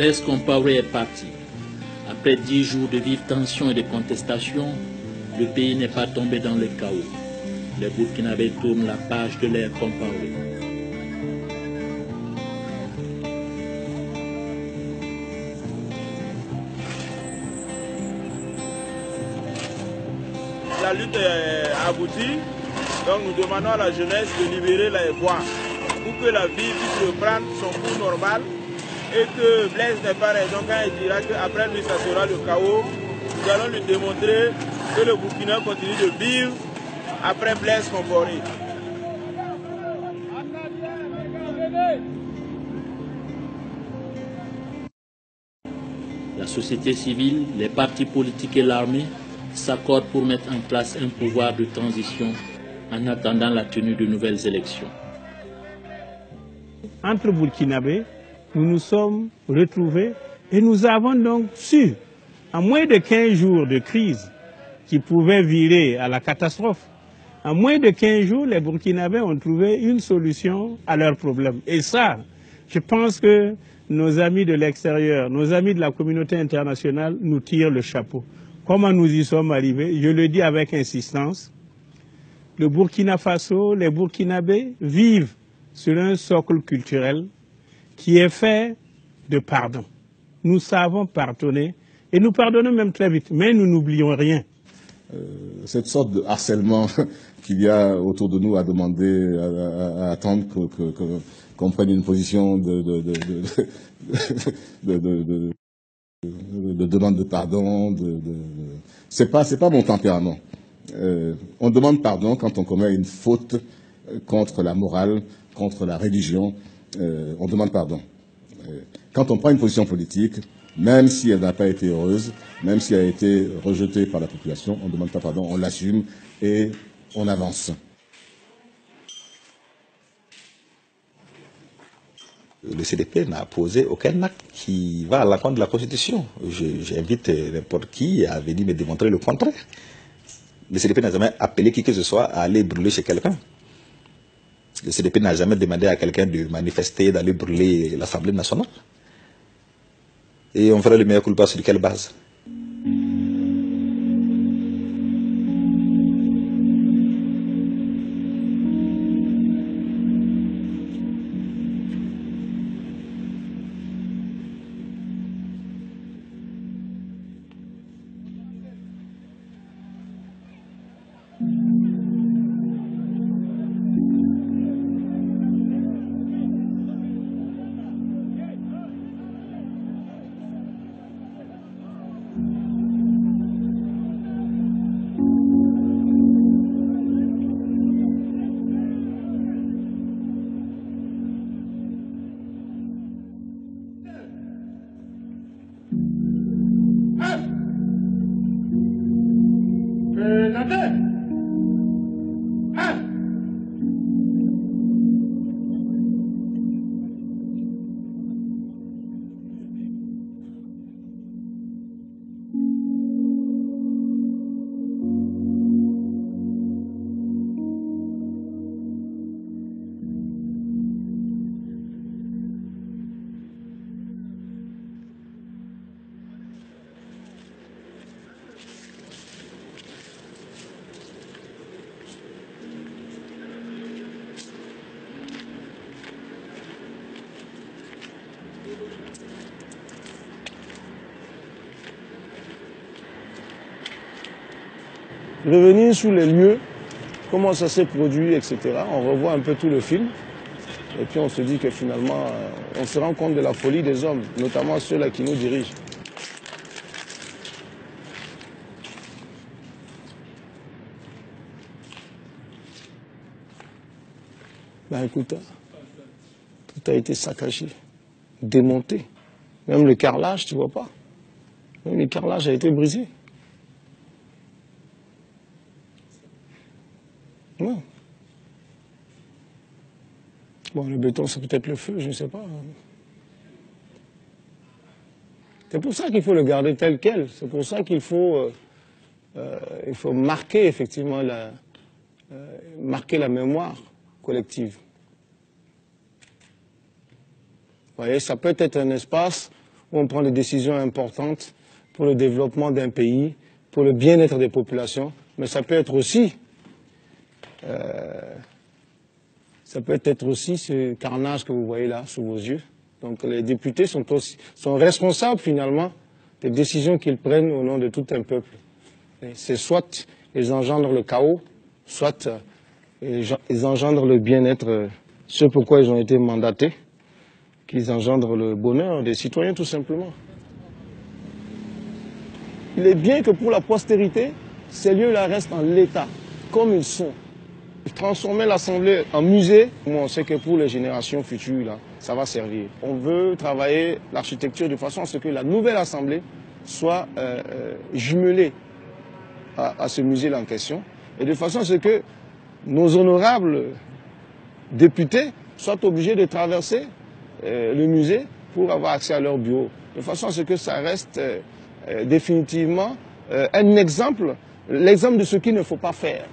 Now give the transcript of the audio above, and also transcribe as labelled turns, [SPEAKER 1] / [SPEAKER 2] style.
[SPEAKER 1] Blaise Compaoré est parti. Après 10 jours de vives tensions et de contestations, le pays n'est pas tombé dans le chaos. Les Burkinabés tournent la page de l'ère Compaoré.
[SPEAKER 2] La lutte est aboutie, donc nous demandons à la jeunesse de libérer les voies pour que la vie puisse reprendre son cours normal et que Blaise n'ait pas raison quand il dira qu'après lui ça sera le chaos. Nous allons lui démontrer que le Burkina continue de vivre après Blaise Compaoré.
[SPEAKER 1] La société civile, les partis politiques et l'armée s'accordent pour mettre en place un pouvoir de transition en attendant la tenue de nouvelles élections.
[SPEAKER 3] Entre Burkinabés, nous nous sommes retrouvés et nous avons donc su, en moins de 15 jours de crise qui pouvait virer à la catastrophe, en moins de 15 jours, les Burkinabés ont trouvé une solution à leurs problèmes. Et ça, je pense que nos amis de l'extérieur, nos amis de la communauté internationale nous tirent le chapeau. Comment nous y sommes arrivés? Je le dis avec insistance. Le Burkina Faso, les Burkinabés vivent sur un socle culturel qui est fait de pardon. Nous savons pardonner et nous pardonnons même très vite, mais nous n'oublions rien.
[SPEAKER 4] Cette sorte de harcèlement qu'il y a autour de nous à demander, à attendre qu'on prenne une position de demande de pardon, c'est pas mon tempérament. On demande pardon quand on commet une faute contre la morale, contre la religion, on demande pardon. Quand on prend une position politique, même si elle n'a pas été heureuse, même si elle a été rejetée par la population, on ne demande pas pardon, on l'assume et on avance.
[SPEAKER 5] Le CDP n'a posé aucun acte qui va à l'encontre de la Constitution. J'invite n'importe qui à venir me démontrer le contraire. Le CDP n'a jamais appelé qui que ce soit à aller brûler chez quelqu'un. Le CDP n'a jamais demandé à quelqu'un de manifester, d'aller brûler l'Assemblée nationale. Et on ferait le meilleur culpa sur quelle base?
[SPEAKER 6] Revenir sur les lieux, comment ça s'est produit, etc. On revoit un peu tout le film. Et puis on se dit que finalement, on se rend compte de la folie des hommes, notamment ceux-là qui nous dirigent. Ben écoute, tout a été saccagé, démonté. Même le carrelage, tu vois pas. Même le carrelage a été brisé. Ouais. Bon, le béton, c'est peut-être le feu, je ne sais pas. C'est pour ça qu'il faut le garder tel quel. C'est pour ça qu'il faut, marquer, effectivement, marquer la mémoire collective. Vous voyez, ça peut être un espace où on prend des décisions importantes pour le développement d'un pays, pour le bien-être des populations, mais ça peut être aussi ce carnage que vous voyez là sous vos yeux. Donc les députés sont responsables finalement des décisions qu'ils prennent au nom de tout un peuple. C'est soit ils engendrent le chaos, soit ils engendrent le bien-être, ce pourquoi ils ont été mandatés, qu'ils engendrent le bonheur des citoyens tout simplement. Il est bien que pour la postérité, ces lieux-là restent en l'état, comme ils sont. Transformer l'Assemblée en musée, on sait que pour les générations futures, là, ça va servir. On veut travailler l'architecture de façon à ce que la nouvelle Assemblée soit jumelée à ce musée-là en question, et de façon à ce que nos honorables députés soient obligés de traverser le musée pour avoir accès à leur bureau, de façon à ce que ça reste définitivement un exemple, l'exemple de ce qu'il ne faut pas faire.